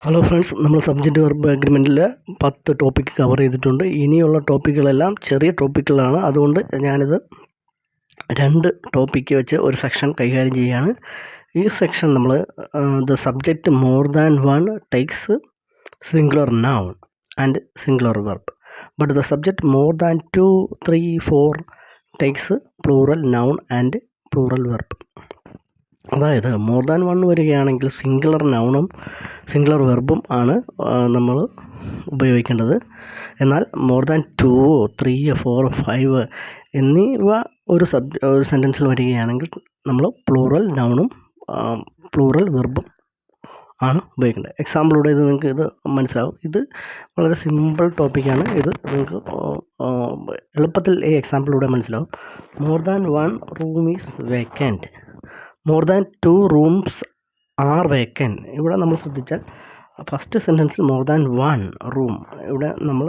Hello friends, നമ്മൾ subject verb അഗ്രിമെൻറ്റിൽ 10 topic cover ചെയ്തിട്ടുണ്ട്. ഇനിയുള്ള ടോപ്പിക്കുകളെല്ലാം ചെറിയ ടോപ്പിക്കുകളാണ്. അതുകൊണ്ട് ഞാനിത് 2 ടോപ്പിക്ക് വെച്ച് ഒരു സെക്ഷൻ കൈകാര്യം ചെയ്യുകയാണ്. ഈ സെക്ഷൻ നമ്മൾ the subject more than one takes singular noun and singular verb, but the subject more than 2, 3, 4 takes plural noun and plural verb. അതായത് മോർ ദാൻ വൺ വരികയാണെങ്കിൽ സിംഗുലർ നൗണും സിംഗുലർ വെർബും ആണ് നമ്മൾ ഉപയോഗിക്കേണ്ടത്. എന്നാൽ മോർ ദാൻ 2, 3, 4, 5 എന്നിവ ഒരു സെൻറ്റൻസിൽ വരികയാണെങ്കിൽ നമ്മൾ പ്ലൂറൽ നൗണും പ്ലൂറൽ വെർബും ആണ് ഉപയോഗിക്കേണ്ടത്. എക്സാമ്പിളിലൂടെ ഇത് നിങ്ങൾക്ക് ഇത് മനസ്സിലാവും. ഇത് വളരെ സിമ്പിൾ ടോപ്പിക്കാണ്. ഇത് നിങ്ങൾക്ക് എളുപ്പത്തിൽ ഈ എക്സാമ്പിളിലൂടെ മനസ്സിലാവും. More than one room is vacant, more than 2 rooms R vacant. ഇവിടെ നമ്മൾ ശ്രദ്ധിച്ചാൽ ഫസ്റ്റ് സെൻറ്റൻസിൽ മോർ ദാൻ 1 റൂം, ഇവിടെ നമ്മൾ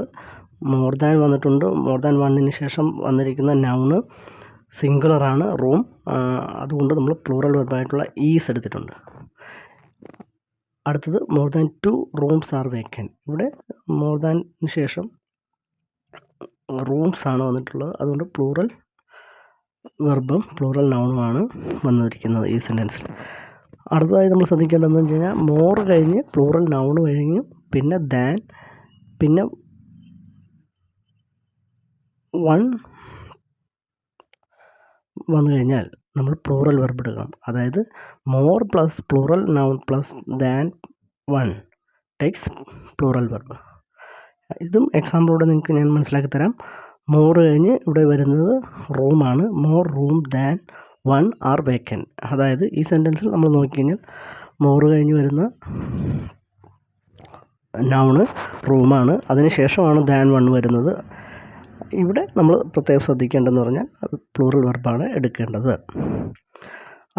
മോർ ദാൻ വന്നിട്ടുണ്ട്. മോർ ദാൻ 1ന് ശേഷം വന്നിരിക്കുന്ന നൗണ് സിംഗുലറാണ്, റൂം. അതുകൊണ്ട് നമ്മൾ പ്ലൂറൽ വെർബായിട്ടുള്ള ഈസ് എടുത്തിട്ടുണ്ട്. അടുത്തത് more than 2 rooms R vacant. ഇവിടെ മോർ ദാനിന് ശേഷം റൂംസ് ആണ് വന്നിട്ടുള്ളത്. അതുകൊണ്ട് പ്ലൂറൽ വെർബും പ്ലൂറൽ നൗണുമാണ് വന്നിരിക്കുന്നത് ഈ സെൻറ്റൻസിൽ. അടുത്തതായി നമ്മൾ ശ്രദ്ധിക്കേണ്ടതെന്ന് വെച്ച് കഴിഞ്ഞാൽ മോർ കഴിഞ്ഞ് പ്ലൂറൽ നൗൺ കഴിഞ്ഞ് പിന്നെ ദാൻ പിന്നെ 1 വന്നു കഴിഞ്ഞാൽ നമ്മൾ പ്ലൂറൽ വെർബ് എടുക്കണം. അതായത് more plus plural noun plus than 1 takes plural verb. ഇതും എക്സാമ്പിളോടെ നിങ്ങൾക്ക് ഞാൻ മനസ്സിലാക്കി തരാം. മോർ കഴിഞ്ഞ് ഇവിടെ വരുന്നത് റൂമാണ്. More room than 1 are vacant. അതായത് ഈ സെൻറ്റൻസിൽ നമ്മൾ നോക്കിക്കഴിഞ്ഞാൽ മോർ കഴിഞ്ഞ് വരുന്ന നൗണ് റൂമാണ്, അതിന് ശേഷമാണ് ദാൻ 1 വരുന്നത്. ഇവിടെ നമ്മൾ പ്രത്യേകം ശ്രദ്ധിക്കേണ്ടതെന്ന് പറഞ്ഞാൽ പ്ലൂറൽ വെർബാണ് എടുക്കേണ്ടത്.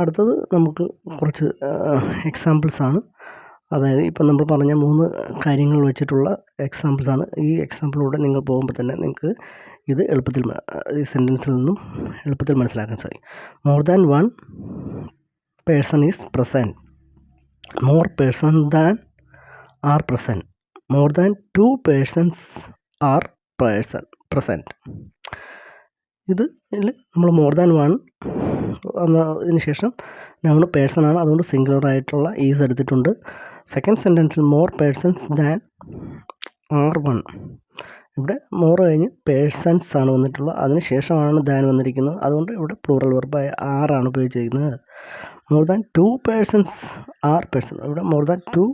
അടുത്തത് നമുക്ക് കുറച്ച് എക്സാമ്പിൾസാണ്. അതായത് ഇപ്പം നമ്മൾ പറഞ്ഞ 3 കാര്യങ്ങൾ വെച്ചിട്ടുള്ള എക്സാമ്പിൾസാണ്. ഈ എക്സാമ്പിളിലൂടെ നിങ്ങൾ പോകുമ്പോൾ തന്നെ നിങ്ങൾക്ക് ഇത് എളുപ്പത്തിൽ ഈ സെൻറ്റൻസിൽ നിന്നും എളുപ്പത്തിൽ മനസ്സിലാക്കാൻ സാധിക്കും. More than 1 person is present, more person than are present, more than 2 persons are present. ഇതിൽ നമ്മൾ മോർ ദാൻ 1 എന്നതിന് ശേഷം നൗൺ പേഴ്സൺ ആണ്, അതുകൊണ്ട് സിംഗുലർ ആയിട്ടുള്ള ഈസ് എടുത്തിട്ടുണ്ട്. സെക്കൻഡ് സെൻറ്റൻസിൽ മോർ പേഴ്സൺസ് ദാൻ ആർ 1, ഇവിടെ മോർ കഴിഞ്ഞ് പേഴ്സൺസ് ആണ് വന്നിട്ടുള്ളത്, അതിന് ശേഷമാണ് ദാൻ വന്നിരിക്കുന്നത്. അതുകൊണ്ട് ഇവിടെ പ്ലൂറൽ വെർബായ ആറാണ് ഉപയോഗിച്ചിരിക്കുന്നത്. More than 2 persons are person, ഇവിടെ മോർ ദാൻ 2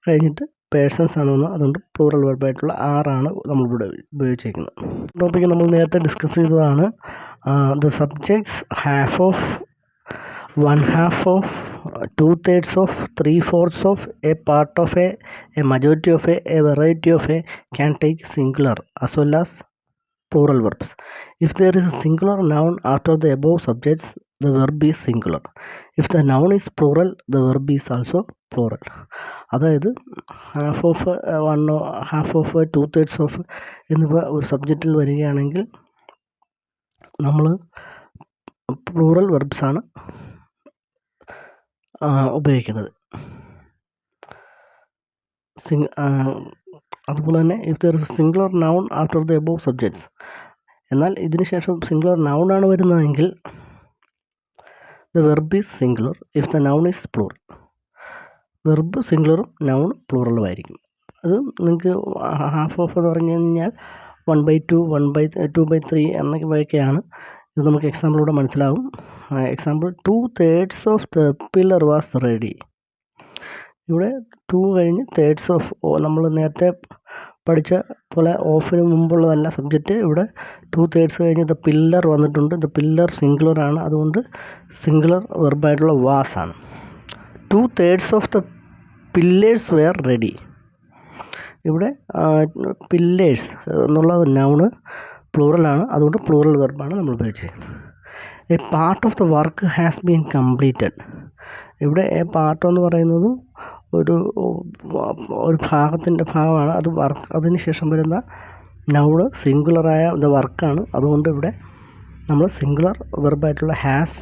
കഴിഞ്ഞിട്ട് പേഴ്സൺസ് ആണ് വന്നത്, അതുകൊണ്ട് പ്ലൂറൽ വെർബായിട്ടുള്ള ആറാണ് നമ്മളിവിടെ ഉപയോഗിച്ചിരിക്കുന്നത്. ടോപ്പിക്ക് നമ്മൾ നേരത്തെ ഡിസ്കസ് ചെയ്തതാണ്. The subjects half of, 1/2 of, 2/3 of, 3/4 of, a part of a majority of a variety of a can take singular as well as plural verbs. If there is a singular noun after the above subjects, the verb is singular. If the noun is plural, the verb is also plural. അതായത് half of, 1/2 of, 2/3 of എന്നിവ ഒരു സബ്ജക്റ്റിൽ വരികയാണെങ്കിൽ നമ്മൾ plural വെർബ്സാണ് ഉപയോഗിക്കുന്നത്. അതുപോലെ തന്നെ if there is a singular noun after the above subjects, എന്നാൽ ഇതിന് ശേഷം സിംഗുലർ നൗൺ ആണ് വരുന്നതെങ്കിൽ the verb is singular if the noun is plural. Verb സിംഗുലറും നൗൺ പ്ലൂറലും ആയിരിക്കും. അത് നിങ്ങൾക്ക് ഹാഫ് ഓഫ് എന്ന് പറഞ്ഞു കഴിഞ്ഞാൽ 1/2, 2/3 എന്നൊക്കെയാണ്. ഇത് നമുക്ക് എക്സാമ്പിളിലൂടെ മനസ്സിലാവും. Example 2/3 of the pillar was ready. ഇവിടെ 2 കഴിഞ്ഞ് തേർഡ്സ് ഓഫ്, നമ്മൾ നേരത്തെ പഠിച്ച പോലെ ഓഫിന് മുമ്പുള്ളതല്ല സബ്ജക്റ്റ്. ഇവിടെ 2/3 കഴിഞ്ഞ് ദ പില്ലർ വന്നിട്ടുണ്ട്. ദ പില്ലർ സിംഗുലറാണ്, അതുകൊണ്ട് സിംഗുലർ വെർബായിട്ടുള്ള വാസ് ആണ്. 2/3 of the pillars were ready. ഇവിടെ പില്ലേഴ്സ് എന്നുള്ള നൗണ് പ്ലൂറലാണ്, അതുകൊണ്ട് പ്ലൂറൽ വെർബാണ് നമ്മൾ ഉപയോഗിച്ചത്. A part of the work has been completed. ഇവിടെ എ പാർട്ട് എന്ന് പറയുന്നത് ഒരു ഭാഗത്തിൻ്റെ ഭാഗമാണ്. അത് വർക്ക്, അതിന് ശേഷം വരുന്ന നൗണ് സിംഗുലറായ ദ വർക്കാണ്, അതുകൊണ്ട് ഇവിടെ നമ്മൾ സിംഗുലർ വെർബായിട്ടുള്ള ഹാസ്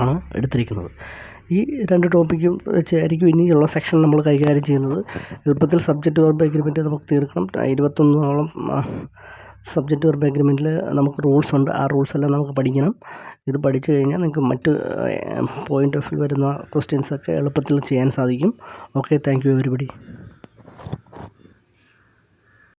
ആണ് എടുത്തിരിക്കുന്നത്. ഈ 2 ടോപ്പിക്കും വെച്ചായിരിക്കും ഇനിയുള്ള സെക്ഷൻ നമ്മൾ കൈകാര്യം ചെയ്യുന്നത്. എളുപ്പത്തിൽ സബ്ജക്റ്റ് വെർബ് എഗ്രിമെൻറ്റ് നമുക്ക് തീർക്കണം. 21ഓളം സബ്ജക്റ്റ് വെർബ് എഗ്രിമെൻറ്റിൽ നമുക്ക് റൂൾസ് ഉണ്ട്. ആ റൂൾസ് എല്ലാം നമുക്ക് പഠിക്കണം. ഇത് പഠിച്ചു കഴിഞ്ഞാൽ നിങ്ങൾക്ക് മറ്റ് പോയിൻ്റ് ഓഫ് വ്യൂ വരുന്ന ക്വസ്റ്റ്യൻസൊക്കെ എളുപ്പത്തിൽ ചെയ്യാൻ സാധിക്കും. Okay, thank you everybody.